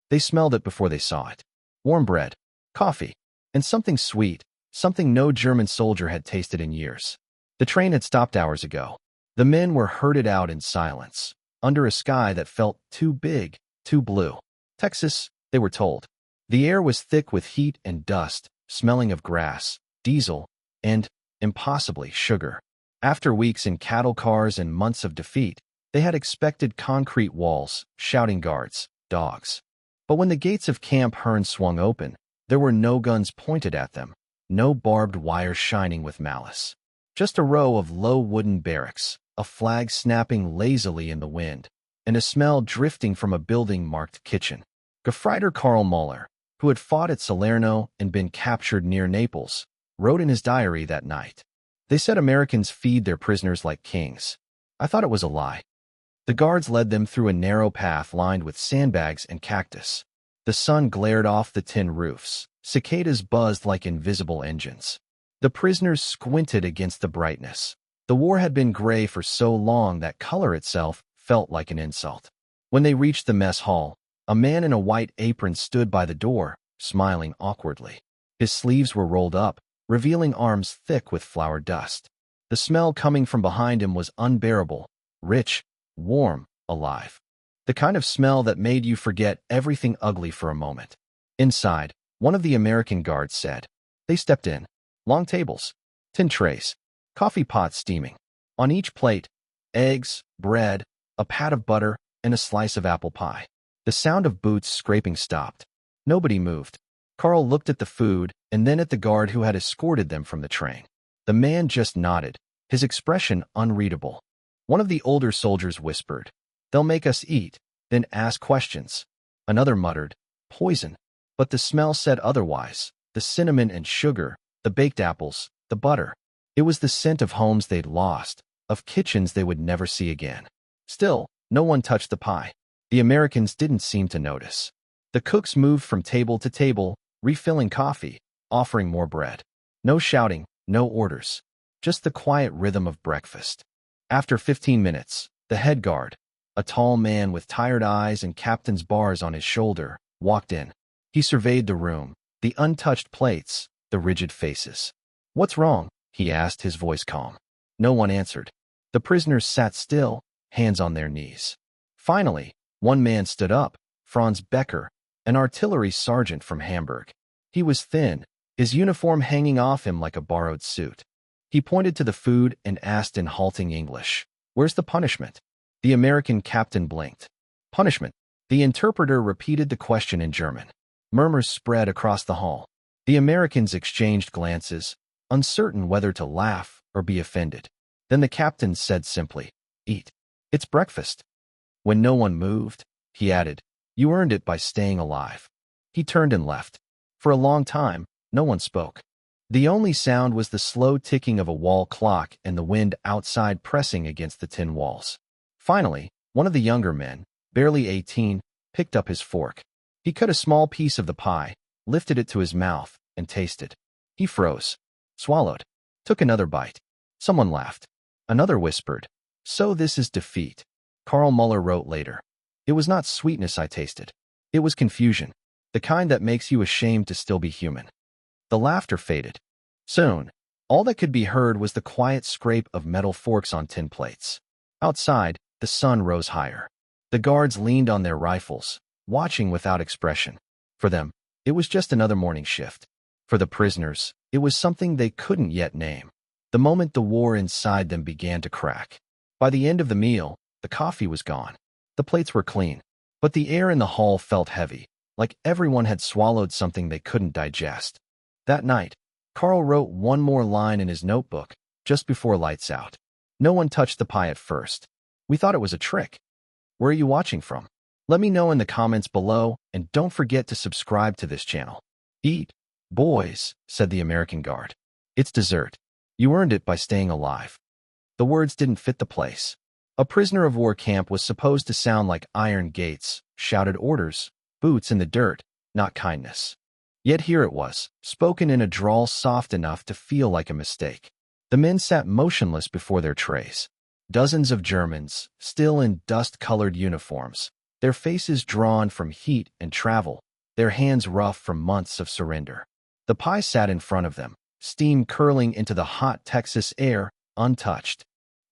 They smelled it before they saw it. Warm bread, coffee, and something sweet, something no German soldier had tasted in years. The train had stopped hours ago. The men were herded out in silence, under a sky that felt too big, too blue. Texas, they were told. The air was thick with heat and dust, smelling of grass, diesel, and, impossibly, sugar. After weeks in cattle cars and months of defeat, they had expected concrete walls, shouting guards, dogs. But when the gates of Camp Hearn swung open, there were no guns pointed at them, no barbed wire shining with malice. Just a row of low wooden barracks, a flag snapping lazily in the wind, and a smell drifting from a building-marked kitchen. Gefreiter Karl Müller, who had fought at Salerno and been captured near Naples, wrote in his diary that night. They said Americans feed their prisoners like kings. I thought it was a lie. The guards led them through a narrow path lined with sandbags and cactus. The sun glared off the tin roofs. Cicadas buzzed like invisible engines. The prisoners squinted against the brightness. The war had been gray for so long that color itself felt like an insult. When they reached the mess hall, a man in a white apron stood by the door, smiling awkwardly. His sleeves were rolled up, revealing arms thick with flour dust. The smell coming from behind him was unbearable, rich, warm, alive. The kind of smell that made you forget everything ugly for a moment. Inside, one of the American guards said. They stepped in. Long tables, tin trays, coffee pots steaming. On each plate, eggs, bread, a pat of butter, and a slice of apple pie. The sound of boots scraping stopped. Nobody moved. Karl looked at the food and then at the guard who had escorted them from the train. The man just nodded, his expression unreadable. One of the older soldiers whispered, "They'll make us eat, then ask questions." Another muttered, "Poison." But the smell said otherwise. The cinnamon and sugar, the baked apples, the butter. It was the scent of homes they'd lost, of kitchens they would never see again. Still, no one touched the pie. The Americans didn't seem to notice. The cooks moved from table to table, refilling coffee, offering more bread. No shouting, no orders. Just the quiet rhythm of breakfast. After 15 minutes, the head guard, a tall man with tired eyes and captain's bars on his shoulder, walked in. He surveyed the room, the untouched plates, the rigid faces. "What's wrong?" he asked, his voice calm. No one answered. The prisoners sat still, hands on their knees. Finally, one man stood up, Franz Becker, an artillery sergeant from Hamburg. He was thin, his uniform hanging off him like a borrowed suit. He pointed to the food and asked in halting English, "Where's the punishment?" The American captain blinked. "Punishment?" The interpreter repeated the question in German. Murmurs spread across the hall. The Americans exchanged glances, uncertain whether to laugh or be offended. Then the captain said simply, "Eat. It's breakfast." When no one moved, he added, "You earned it by staying alive." He turned and left. For a long time, no one spoke. The only sound was the slow ticking of a wall clock and the wind outside pressing against the tin walls. Finally, one of the younger men, barely 18, picked up his fork. He cut a small piece of the pie, lifted it to his mouth, and tasted. He froze, swallowed, took another bite. Someone laughed. Another whispered, "So this is defeat." Karl Müller wrote later, "It was not sweetness I tasted. It was confusion, the kind that makes you ashamed to still be human." The laughter faded. Soon, all that could be heard was the quiet scrape of metal forks on tin plates. Outside, the sun rose higher. The guards leaned on their rifles, watching without expression. For them, it was just another morning shift. For the prisoners, it was something they couldn't yet name. The moment the war inside them began to crack. By the end of the meal, the coffee was gone. The plates were clean. But the air in the hall felt heavy, like everyone had swallowed something they couldn't digest. That night, Karl wrote one more line in his notebook, just before lights out. No one touched the pie at first. "We thought it was a trick." Where are you watching from? Let me know in the comments below, and don't forget to subscribe to this channel. "Eat, boys," said the American guard. "It's dessert. You earned it by staying alive." The words didn't fit the place. A prisoner of war camp was supposed to sound like iron gates, shouted orders, boots in the dirt, not kindness. Yet here it was, spoken in a drawl soft enough to feel like a mistake. The men sat motionless before their trays. Dozens of Germans, still in dust-colored uniforms, their faces drawn from heat and travel, their hands rough from months of surrender. The pie sat in front of them, steam curling into the hot Texas air, untouched.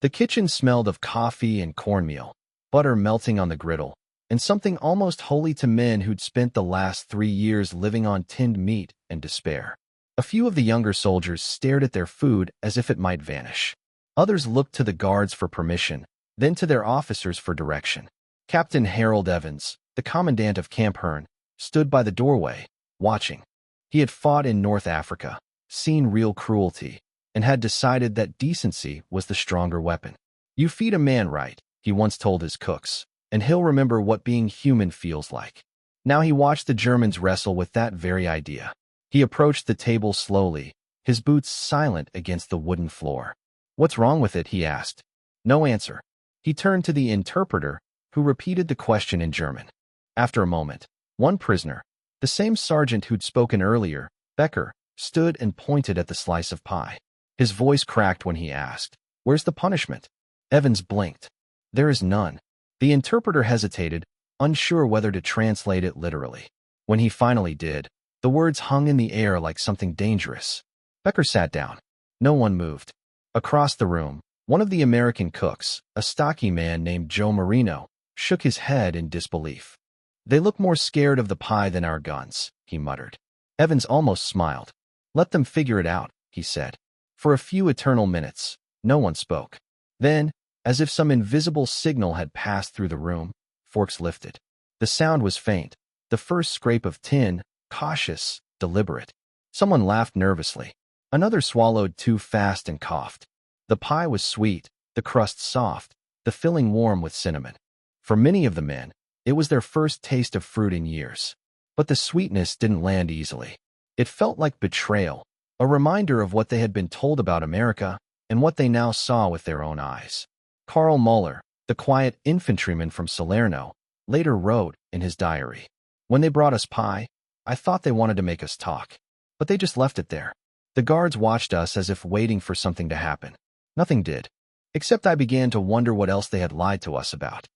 The kitchen smelled of coffee and cornmeal, butter melting on the griddle, and something almost holy to men who'd spent the last 3 years living on tinned meat and despair. A few of the younger soldiers stared at their food as if it might vanish. Others looked to the guards for permission, then to their officers for direction. Captain Harold Evans, the commandant of Camp Hearn, stood by the doorway, watching. He had fought in North Africa, seen real cruelty, and had decided that decency was the stronger weapon. "You feed a man right," he once told his cooks, "and he'll remember what being human feels like." Now he watched the Germans wrestle with that very idea. He approached the table slowly, his boots silent against the wooden floor. "What's wrong with it?" he asked. No answer. He turned to the interpreter, who repeated the question in German. After a moment, one prisoner, the same sergeant who'd spoken earlier, Becker, stood and pointed at the slice of pie. His voice cracked when he asked, "Where's the punishment?" Evans blinked. "There is none." The interpreter hesitated, unsure whether to translate it literally. When he finally did, the words hung in the air like something dangerous. Becker sat down. No one moved. Across the room, one of the American cooks, a stocky man named Joe Marino, shook his head in disbelief. "They look more scared of the pie than our guns," he muttered. Evans almost smiled. "Let them figure it out," he said. For a few eternal minutes, no one spoke. Then, as if some invisible signal had passed through the room, forks lifted. The sound was faint, the first scrape of tin, cautious, deliberate. Someone laughed nervously. Another swallowed too fast and coughed. The pie was sweet, the crust soft, the filling warm with cinnamon. For many of the men, it was their first taste of fruit in years. But the sweetness didn't land easily. It felt like betrayal, a reminder of what they had been told about America and what they now saw with their own eyes. Karl Muller, the quiet infantryman from Salerno, later wrote in his diary, "When they brought us pie, I thought they wanted to make us talk. But they just left it there. The guards watched us as if waiting for something to happen. Nothing did. Except I began to wonder what else they had lied to us about."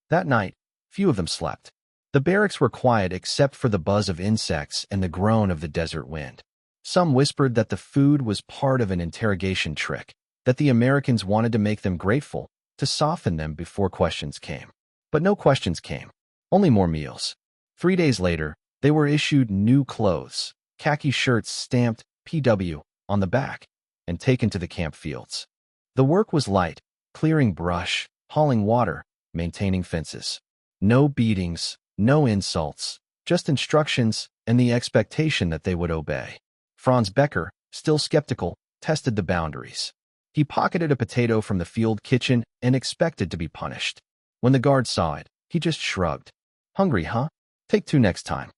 That night, few of them slept. The barracks were quiet except for the buzz of insects and the groan of the desert wind. Some whispered that the food was part of an interrogation trick, that the Americans wanted to make them grateful, to soften them before questions came. But no questions came, only more meals. 3 days later, they were issued new clothes, khaki shirts stamped PW on the back, and taken to the camp fields. The work was light, clearing brush, hauling water, maintaining fences. No beatings, no insults, just instructions and the expectation that they would obey. Franz Becker, still skeptical, tested the boundaries. He pocketed a potato from the field kitchen and expected to be punished. When the guard saw it, he just shrugged. "Hungry, huh? Take 2 next time."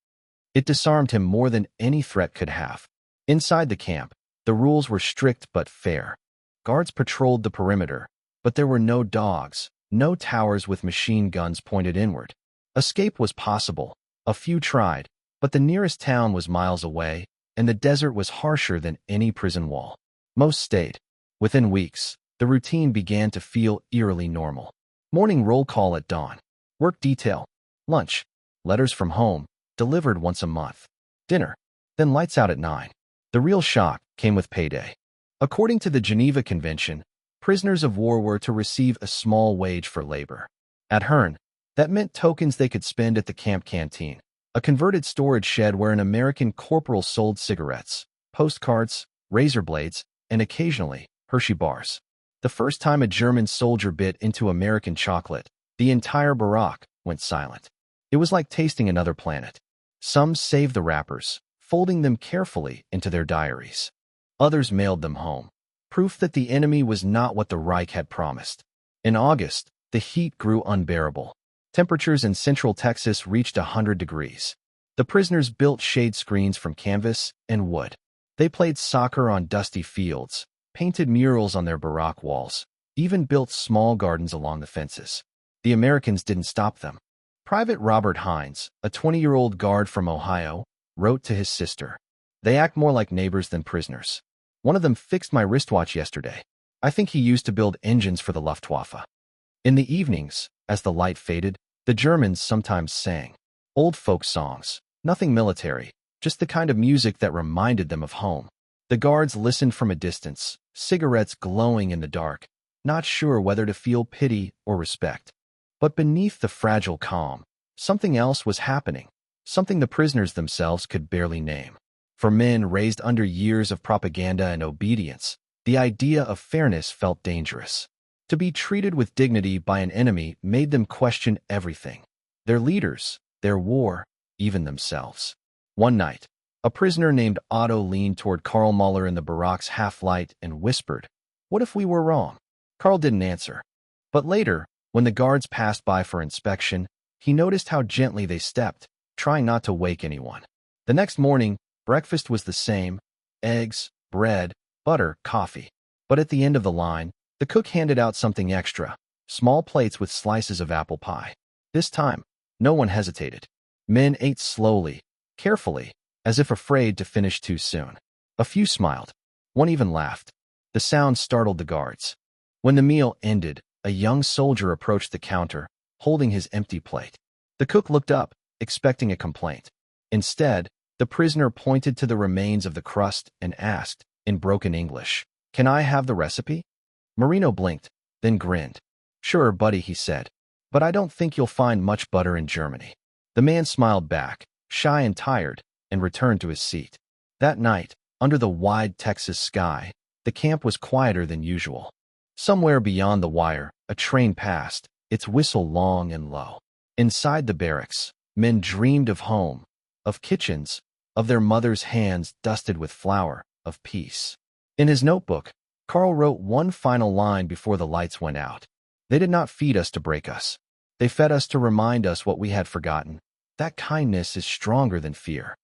It disarmed him more than any threat could have. Inside the camp, the rules were strict but fair. Guards patrolled the perimeter, but there were no dogs, no towers with machine guns pointed inward. Escape was possible. A few tried, but the nearest town was miles away, and the desert was harsher than any prison wall. Most stayed. Within weeks, the routine began to feel eerily normal. Morning roll call at dawn. Work detail. Lunch. Letters from home, delivered once a month. Dinner. Then lights out at 9. The real shock came with payday. According to the Geneva Convention, prisoners of war were to receive a small wage for labor. At Hearn, that meant tokens they could spend at the camp canteen, a converted storage shed where an American corporal sold cigarettes, postcards, razor blades, and occasionally, Hershey bars. The first time a German soldier bit into American chocolate, the entire barrack went silent. It was like tasting another planet. Some saved the wrappers, folding them carefully into their diaries. Others mailed them home, proof that the enemy was not what the Reich had promised. In August, the heat grew unbearable. Temperatures in central Texas reached 100 degrees. The prisoners built shade screens from canvas and wood. They played soccer on dusty fields, painted murals on their barrack walls, even built small gardens along the fences. The Americans didn't stop them. Private Robert Hines, a 20-year-old guard from Ohio, wrote to his sister, "They act more like neighbors than prisoners. One of them fixed my wristwatch yesterday. I think he used to build engines for the Luftwaffe." In the evenings, as the light faded, The Germans sometimes sang old folk songs, nothing military, just the kind of music that reminded them of home. The guards listened from a distance, cigarettes glowing in the dark, not sure whether to feel pity or respect. But beneath the fragile calm, something else was happening, something the prisoners themselves could barely name. For men raised under years of propaganda and obedience, the idea of fairness felt dangerous. To be treated with dignity by an enemy made them question everything: their leaders, their war, even themselves. One night, a prisoner named Otto leaned toward Karl Muller in the barracks half-light and whispered, "What if we were wrong?" Karl didn't answer. But later, when the guards passed by for inspection, he noticed how gently they stepped, trying not to wake anyone. The next morning, breakfast was the same: eggs, bread, butter, coffee. But at the end of the line, the cook handed out something extra, small plates with slices of apple pie. This time, no one hesitated. Men ate slowly, carefully, as if afraid to finish too soon. A few smiled. One even laughed. The sound startled the guards. When the meal ended, a young soldier approached the counter, holding his empty plate. The cook looked up, expecting a complaint. Instead, the prisoner pointed to the remains of the crust and asked, in broken English, "Can I have the recipe?" Marino blinked, then grinned. "Sure, buddy," he said, "but I don't think you'll find much butter in Germany." The man smiled back, shy and tired, and returned to his seat. That night, under the wide Texas sky, the camp was quieter than usual. Somewhere beyond the wire, a train passed, its whistle long and low. Inside the barracks, men dreamed of home, of kitchens, of their mothers' hands dusted with flour, of peace. In his notebook, Karl wrote one final line before the lights went out. "They did not feed us to break us. They fed us to remind us what we had forgotten. That kindness is stronger than fear."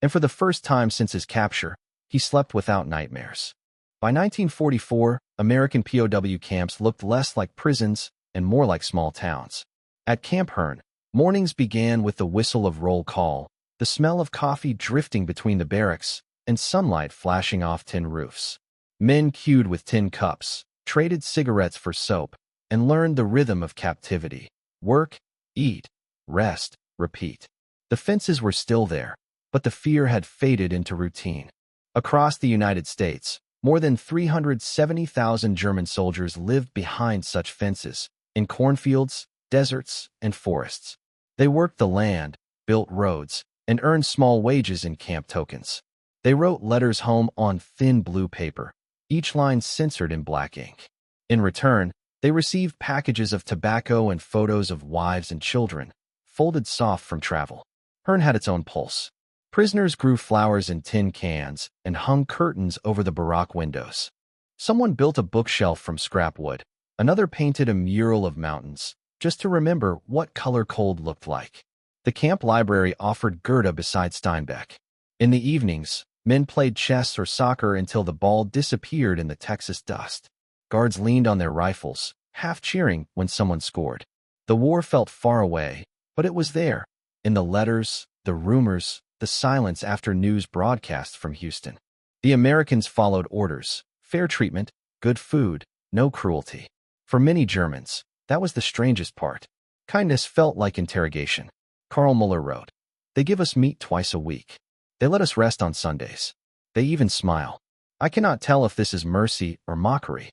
And for the first time since his capture, he slept without nightmares. By 1944, American POW camps looked less like prisons and more like small towns. At Camp Hearn, mornings began with the whistle of roll call, the smell of coffee drifting between the barracks, and sunlight flashing off tin roofs. Men queued with tin cups, traded cigarettes for soap, and learned the rhythm of captivity: work, eat, rest, repeat. The fences were still there, but the fear had faded into routine. Across the United States, more than 370,000 German soldiers lived behind such fences, in cornfields, deserts, and forests. They worked the land, built roads, and earned small wages in camp tokens. They wrote letters home on thin blue paper, each line censored in black ink. In return, they received packages of tobacco and photos of wives and children, folded soft from travel. Hearn had its own pulse. Prisoners grew flowers in tin cans and hung curtains over the barrack windows. Someone built a bookshelf from scrap wood. Another painted a mural of mountains, just to remember what color cold looked like. The camp library offered Goethe beside Steinbeck. In the evenings, men played chess or soccer until the ball disappeared in the Texas dust. Guards leaned on their rifles, half cheering when someone scored. The war felt far away, but it was there, in the letters, the rumors, the silence after news broadcasts from Houston. The Americans followed orders: fair treatment, good food, no cruelty. For many Germans, that was the strangest part. Kindness felt like interrogation. Karl Muller wrote, "They give us meat twice a week. They let us rest on Sundays. They even smile. I cannot tell if this is mercy or mockery."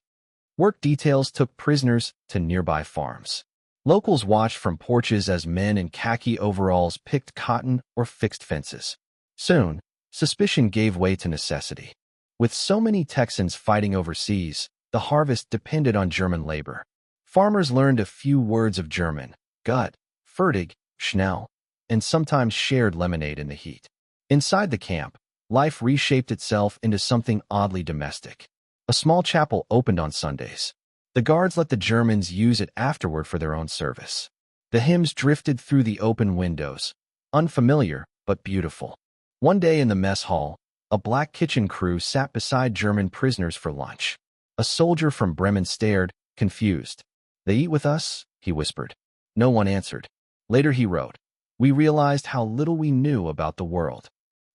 Work details took prisoners to nearby farms. Locals watched from porches as men in khaki overalls picked cotton or fixed fences. Soon, suspicion gave way to necessity. With so many Texans fighting overseas, the harvest depended on German labor. Farmers learned a few words of German: gut, fertig, schnell, and sometimes shared lemonade in the heat. Inside the camp, life reshaped itself into something oddly domestic. A small chapel opened on Sundays. The guards let the Germans use it afterward for their own service. The hymns drifted through the open windows, unfamiliar but beautiful. One day in the mess hall, a black kitchen crew sat beside German prisoners for lunch. A soldier from Bremen stared, confused. "They eat with us?" he whispered. No one answered. Later he wrote, "We realized how little we knew about the world."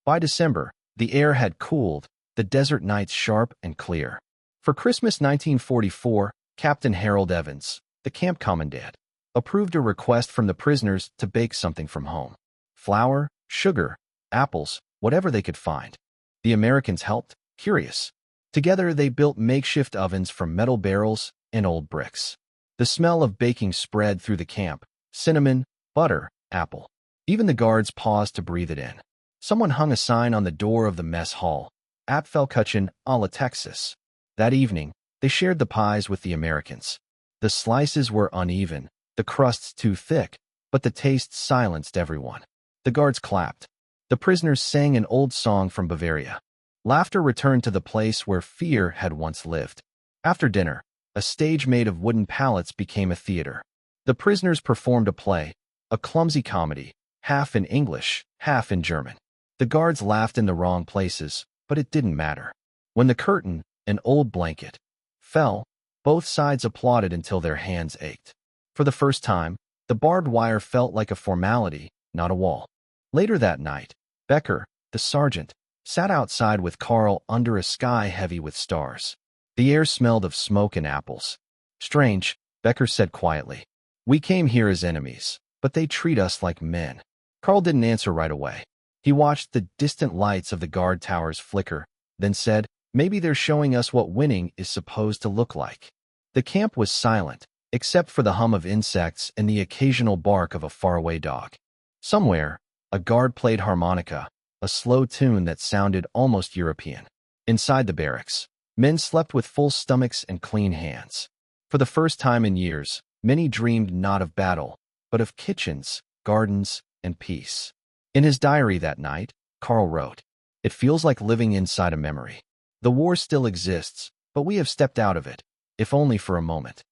By December, the air had cooled, the desert nights sharp and clear. For Christmas 1944, Captain Harold Evans, the camp commandant, approved a request from the prisoners to bake something from home. Flour, sugar, apples, whatever they could find. The Americans helped, curious. Together they built makeshift ovens from metal barrels and old bricks. The smell of baking spread through the camp, cinnamon, butter, apple. Even the guards paused to breathe it in. Someone hung a sign on the door of the mess hall, Apfelkuchen a la Texas. That evening, they shared the pies with the Americans. The slices were uneven, the crusts too thick, but the taste silenced everyone. The guards clapped. The prisoners sang an old song from Bavaria. Laughter returned to the place where fear had once lived. After dinner, a stage made of wooden pallets became a theater. The prisoners performed a play, a clumsy comedy, half in English, half in German. The guards laughed in the wrong places, but it didn't matter. When the curtain, an old blanket, fell, both sides applauded until their hands ached. For the first time, the barbed wire felt like a formality, not a wall. Later that night, Becker, the sergeant, sat outside with Carl under a sky heavy with stars. The air smelled of smoke and apples. Strange, Becker said quietly. We came here as enemies, but they treat us like men. Carl didn't answer right away. He watched the distant lights of the guard towers flicker, then said, maybe they're showing us what winning is supposed to look like. The camp was silent, except for the hum of insects and the occasional bark of a faraway dog. Somewhere, a guard played harmonica, a slow tune that sounded almost European. Inside the barracks, men slept with full stomachs and clean hands. For the first time in years, many dreamed not of battle, but of kitchens, gardens, and peace. In his diary that night, Carl wrote, "It feels like living inside a memory. The war still exists, but we have stepped out of it, if only for a moment."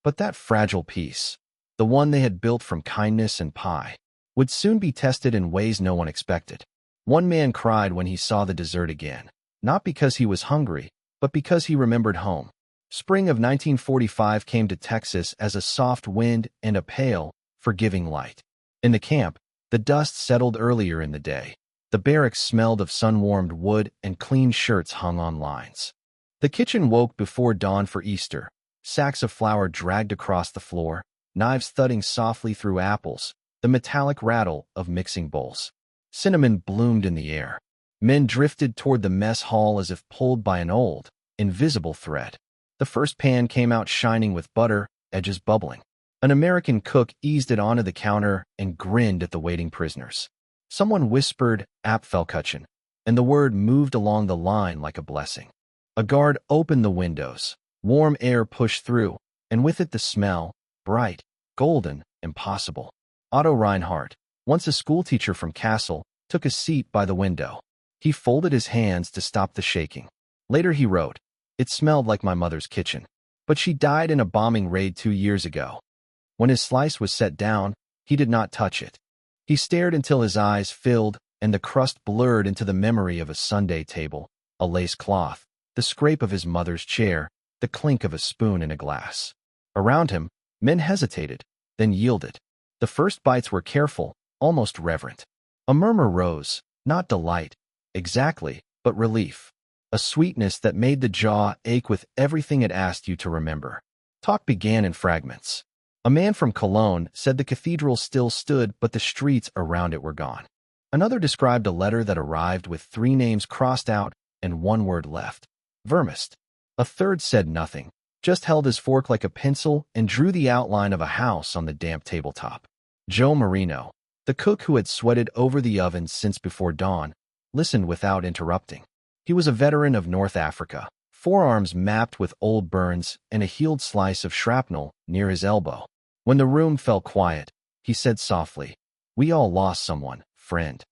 But that fragile peace, the one they had built from kindness and pie, would soon be tested in ways no one expected. One man cried when he saw the dessert again, not because he was hungry, but because he remembered home. Spring of 1945 came to Texas as a soft wind and a pale, forgiving light. In the camp, the dust settled earlier in the day. The barracks smelled of sun-warmed wood and clean shirts hung on lines. The kitchen woke before dawn for Easter. Sacks of flour dragged across the floor, knives thudding softly through apples, the metallic rattle of mixing bowls. Cinnamon bloomed in the air. Men drifted toward the mess hall as if pulled by an old, invisible thread. The first pan came out shining with butter, edges bubbling. An American cook eased it onto the counter and grinned at the waiting prisoners. Someone whispered, Apfelkuchen, and the word moved along the line like a blessing. A guard opened the windows. Warm air pushed through, and with it the smell, bright, golden, impossible. Otto Reinhardt, once a schoolteacher from Kassel, took a seat by the window. He folded his hands to stop the shaking. Later he wrote, "It smelled like my mother's kitchen, but she died in a bombing raid 2 years ago." When his slice was set down, he did not touch it. He stared until his eyes filled and the crust blurred into the memory of a Sunday table, a lace cloth, the scrape of his mother's chair, the clink of a spoon in a glass. Around him, men hesitated, then yielded. The first bites were careful, almost reverent. A murmur rose, not delight, exactly, but relief. A sweetness that made the jaw ache with everything it asked you to remember. Talk began in fragments. A man from Cologne said the cathedral still stood, but the streets around it were gone. Another described a letter that arrived with 3 names crossed out and 1 word left. Vermist. A third said nothing, just held his fork like a pencil and drew the outline of a house on the damp tabletop. Joe Marino, the cook who had sweated over the oven since before dawn, listened without interrupting. He was a veteran of North Africa, forearms mapped with old burns and a healed slice of shrapnel near his elbow. When the room fell quiet, he said softly, "We all lost someone, friend."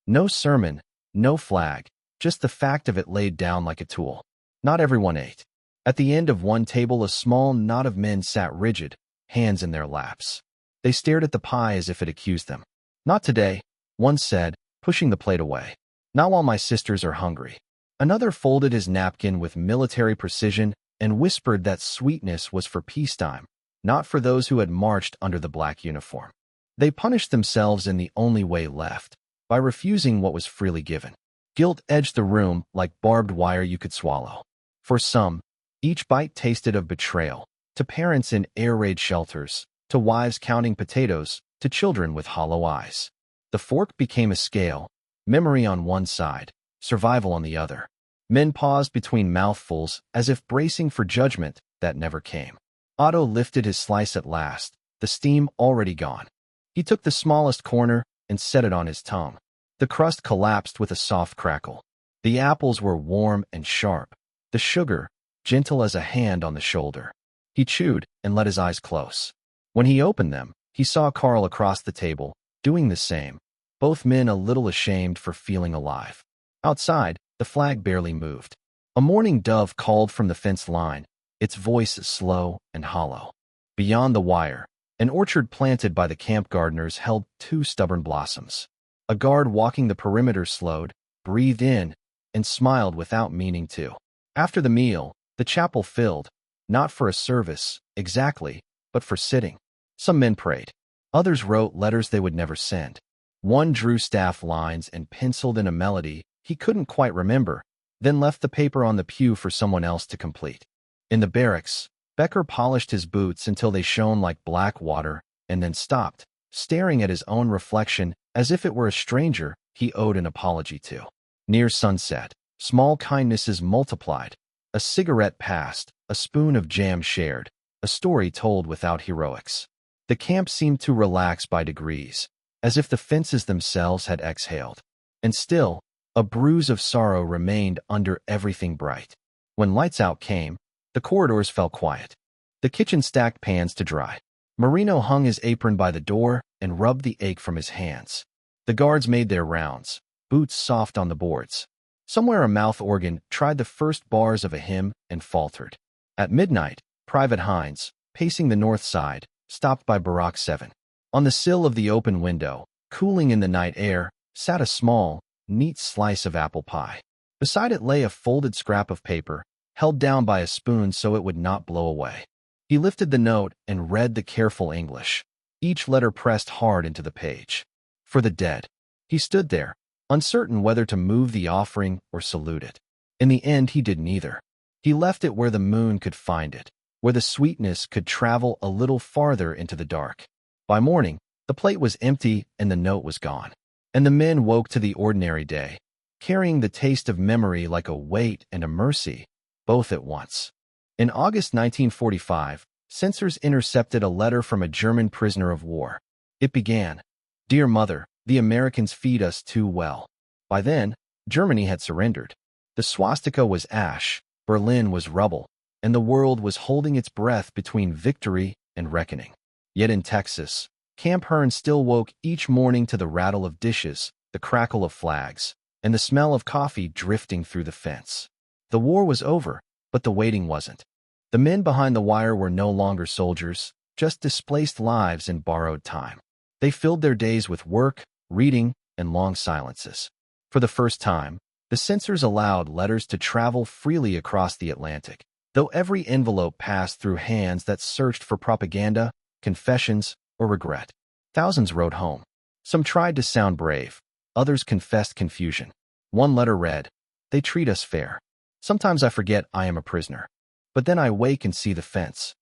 No sermon, no flag, just the fact of it laid down like a tool. Not everyone ate. At the end of one table, a small knot of men sat rigid, hands in their laps. They stared at the pie as if it accused them. "Not today," one said, pushing the plate away. "Not while my sisters are hungry." Another folded his napkin with military precision and whispered that sweetness was for peacetime, not for those who had marched under the black uniform. They punished themselves in the only way left, by refusing what was freely given. Guilt edged the room like barbed wire you could swallow. For some, each bite tasted of betrayal. To parents in air raid shelters, to wives counting potatoes, to children with hollow eyes. The fork became a scale, memory on one side, survival on the other. Men paused between mouthfuls as if bracing for judgment that never came. Otto lifted his slice at last, the steam already gone. He took the smallest corner and set it on his tongue. The crust collapsed with a soft crackle. The apples were warm and sharp, the sugar gentle as a hand on the shoulder. He chewed and let his eyes close. When he opened them, he saw Carl across the table, doing the same, both men a little ashamed for feeling alive. Outside, the flag barely moved. A mourning dove called from the fence line, its voice slow and hollow. Beyond the wire, an orchard planted by the camp gardeners held 2 stubborn blossoms. A guard walking the perimeter slowed, breathed in, and smiled without meaning to. After the meal, the chapel filled, not for a service, exactly, but for sitting. Some men prayed. Others wrote letters they would never send. One drew staff lines and penciled in a melody he couldn't quite remember, then left the paper on the pew for someone else to complete. In the barracks, Becker polished his boots until they shone like black water, and then stopped, staring at his own reflection as if it were a stranger he owed an apology to. Near sunset, small kindnesses multiplied. A cigarette passed, a spoon of jam shared, a story told without heroics. The camp seemed to relax by degrees, as if the fences themselves had exhaled. And still, a bruise of sorrow remained under everything bright. When lights out came, the corridors fell quiet. The kitchen stacked pans to dry. Marino hung his apron by the door and rubbed the ache from his hands. The guards made their rounds, boots soft on the boards. Somewhere a mouth organ tried the first bars of a hymn and faltered. At midnight, Private Hines, pacing the north side, stopped by Barack 7. On the sill of the open window, cooling in the night air, sat a small, neat slice of apple pie. Beside it lay a folded scrap of paper, held down by a spoon so it would not blow away. He lifted the note and read the careful English, each letter pressed hard into the page. For the dead. He stood there, uncertain whether to move the offering or salute it. In the end, he did neither. He left it where the moon could find it, where the sweetness could travel a little farther into the dark. By morning, the plate was empty and the note was gone. And the men woke to the ordinary day, carrying the taste of memory like a weight and a mercy, both at once. In August 1945, censors intercepted a letter from a German prisoner of war. It began, "Dear Mother, the Americans feed us too well." By then, Germany had surrendered. The swastika was ash, Berlin was rubble, and the world was holding its breath between victory and reckoning. Yet in Texas, Camp Hearn still woke each morning to the rattle of dishes, the crackle of flags, and the smell of coffee drifting through the fence. The war was over, but the waiting wasn't. The men behind the wire were no longer soldiers, just displaced lives in borrowed time. They filled their days with work, reading, and long silences. For the first time, the censors allowed letters to travel freely across the Atlantic, though every envelope passed through hands that searched for propaganda, confessions, or regret. Thousands wrote home. Some tried to sound brave. Others confessed confusion. One letter read, "They treat us fair. Sometimes I forget I am a prisoner. But then I wake and see the fence."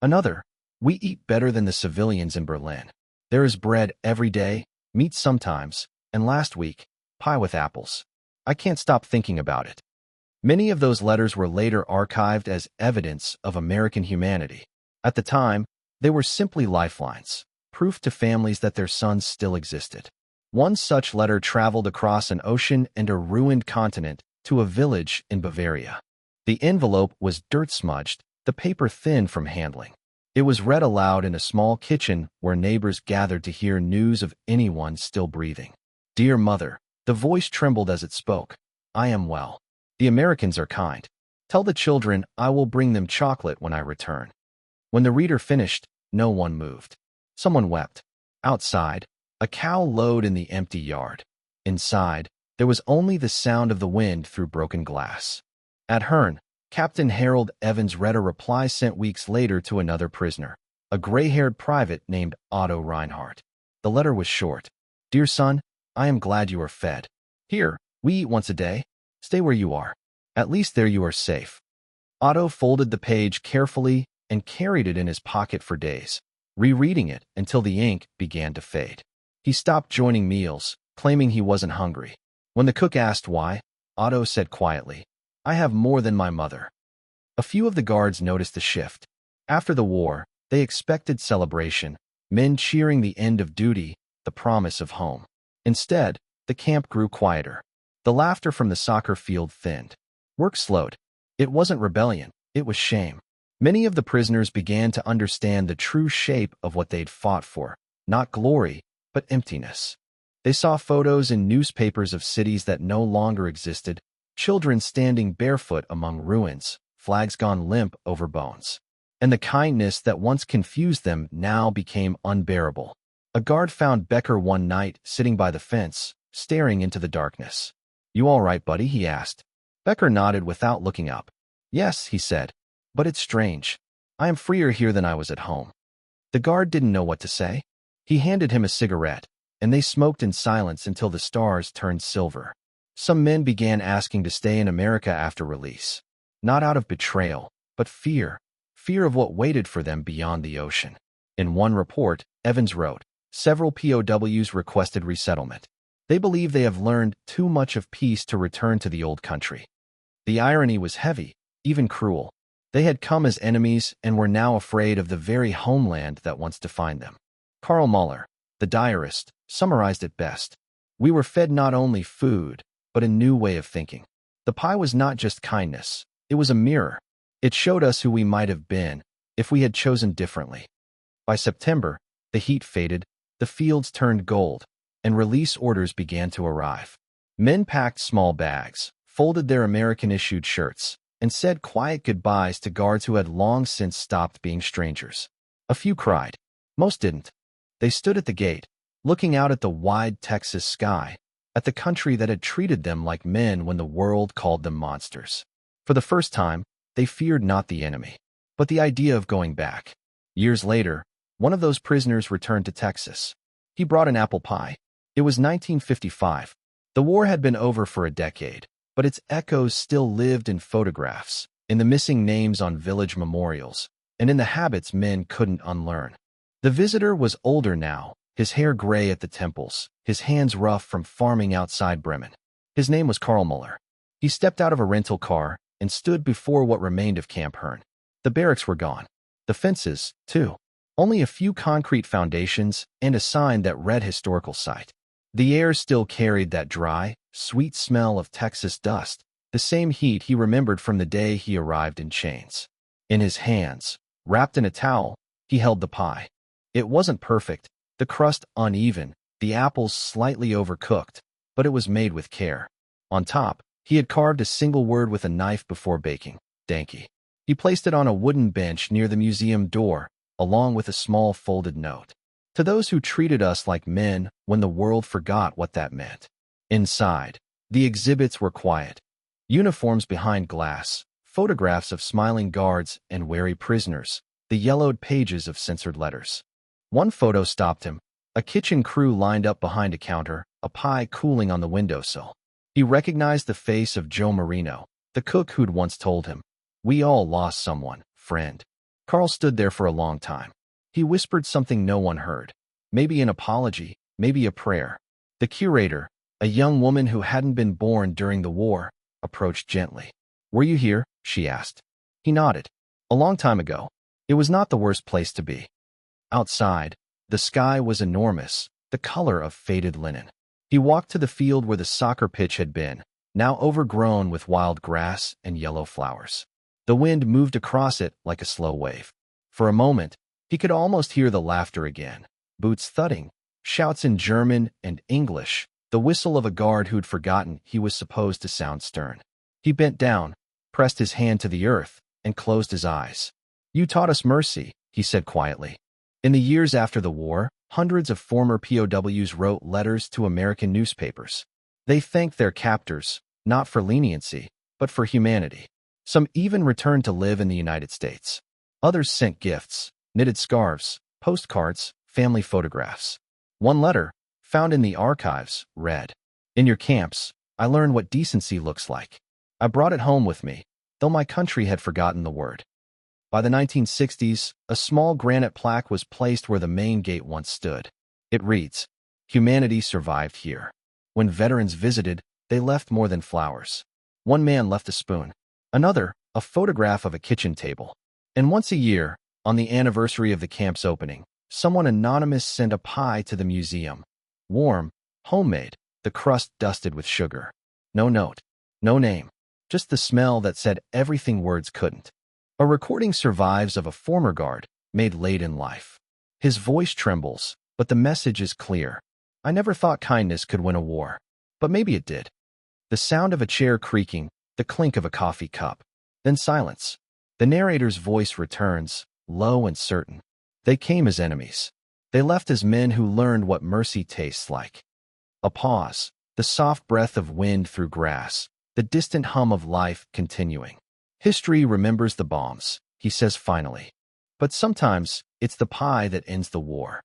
Another, "We eat better than the civilians in Berlin. There is bread every day, meat sometimes, and last week, pie with apples. I can't stop thinking about it." Many of those letters were later archived as evidence of American humanity. At the time, they were simply lifelines, proof to families that their sons still existed. One such letter traveled across an ocean and a ruined continent to a village in Bavaria. The envelope was dirt-smudged, the paper thin from handling. It was read aloud in a small kitchen where neighbors gathered to hear news of anyone still breathing. "Dear Mother," the voice trembled as it spoke, "I am well. The Americans are kind. Tell the children I will bring them chocolate when I return." When the reader finished, no one moved. Someone wept. Outside, a cow lowed in the empty yard. Inside, there was only the sound of the wind through broken glass. At Hearn, Captain Harold Evans read a reply sent weeks later to another prisoner, a gray-haired private named Otto Reinhardt. The letter was short. "Dear son, I am glad you are fed. Here, we eat once a day. Stay where you are. At least there you are safe." Otto folded the page carefully and carried it in his pocket for days. rereading it until the ink began to fade. He stopped joining meals, claiming he wasn't hungry. When the cook asked why, Otto said quietly, "I have more than my mother." A few of the guards noticed the shift. After the war, they expected celebration, men cheering the end of duty, the promise of home. Instead, the camp grew quieter. The laughter from the soccer field thinned. Work slowed. It wasn't rebellion, it was shame. Many of the prisoners began to understand the true shape of what they'd fought for, not glory, but emptiness. They saw photos in newspapers of cities that no longer existed, children standing barefoot among ruins, flags gone limp over bones. And the kindness that once confused them now became unbearable. A guard found Becker one night sitting by the fence, staring into the darkness. "You all right, buddy?" he asked. Becker nodded without looking up. "Yes," he said, "but it's strange. I am freer here than I was at home." The guard didn't know what to say. He handed him a cigarette, and they smoked in silence until the stars turned silver. Some men began asking to stay in America after release. Not out of betrayal, but fear. Fear of what waited for them beyond the ocean. In one report, Evans wrote, "Several POWs requested resettlement. They believe they have learned too much of peace to return to the old country." The irony was heavy, even cruel. They had come as enemies and were now afraid of the very homeland that once defined them. Karl Muller, the diarist, summarized it best. "We were fed not only food, but a new way of thinking. The pie was not just kindness, it was a mirror. It showed us who we might have been if we had chosen differently." By September, the heat faded, the fields turned gold, and release orders began to arrive. Men packed small bags, folded their American-issued shirts, and said quiet goodbyes to guards who had long since stopped being strangers. A few cried. Most didn't. They stood at the gate, looking out at the wide Texas sky, at the country that had treated them like men when the world called them monsters. For the first time, they feared not the enemy, but the idea of going back. Years later, one of those prisoners returned to Texas. He brought an apple pie. It was 1955. The war had been over for a decade, but its echoes still lived in photographs, in the missing names on village memorials, and in the habits men couldn't unlearn. The visitor was older now, his hair gray at the temples, his hands rough from farming outside Bremen. His name was Karl Muller. He stepped out of a rental car and stood before what remained of Camp Hearn. The barracks were gone. The fences, too. Only a few concrete foundations and a sign that read historical site. The air still carried that dry, sweet smell of Texas dust, the same heat he remembered from the day he arrived in chains. In his hands, wrapped in a towel, he held the pie. It wasn't perfect, the crust uneven, the apples slightly overcooked, but it was made with care. On top, he had carved a single word with a knife before baking, "Danke." He placed it on a wooden bench near the museum door, along with a small folded note. "To those who treated us like men when the world forgot what that meant." Inside, the exhibits were quiet. Uniforms behind glass, photographs of smiling guards and wary prisoners, the yellowed pages of censored letters. One photo stopped him. A kitchen crew lined up behind a counter, a pie cooling on the windowsill. He recognized the face of Joe Marino, the cook who'd once told him, "We all lost someone, friend." Karl stood there for a long time. He whispered something no one heard. Maybe an apology, maybe a prayer. The curator, a young woman who hadn't been born during the war, approached gently. "Were you here?" she asked. He nodded. "A long time ago. It was not the worst place to be." Outside, the sky was enormous, the color of faded linen. He walked to the field where the soccer pitch had been, now overgrown with wild grass and yellow flowers. The wind moved across it like a slow wave. For a moment, he could almost hear the laughter again. Boots thudding, shouts in German and English, the whistle of a guard who'd forgotten he was supposed to sound stern. He bent down, pressed his hand to the earth, and closed his eyes. "You taught us mercy," he said quietly. In the years after the war, hundreds of former POWs wrote letters to American newspapers. They thanked their captors, not for leniency, but for humanity. Some even returned to live in the United States. Others sent gifts, knitted scarves, postcards, family photographs. One letter, found in the archives, read, "In your camps, I learned what decency looks like. I brought it home with me, though my country had forgotten the word." By the 1960s, a small granite plaque was placed where the main gate once stood. It reads, "Humanity survived here. When veterans visited, they left more than flowers. One man left a spoon. Another, a photograph of a kitchen table. And once a year, on the anniversary of the camp's opening, someone anonymous sent a pie to the museum. Warm, homemade, the crust dusted with sugar. No note, no name, just the smell that said everything words couldn't." A recording survives of a former guard, made late in life. His voice trembles, but the message is clear. "I never thought kindness could win a war. But maybe it did." The sound of a chair creaking, the clink of a coffee cup. Then silence. The narrator's voice returns, low and certain. "They came as enemies. They left as men who learned what mercy tastes like." A pause, the soft breath of wind through grass, the distant hum of life continuing. "History remembers the bombs," he says finally. "But sometimes, it's the pie that ends the war."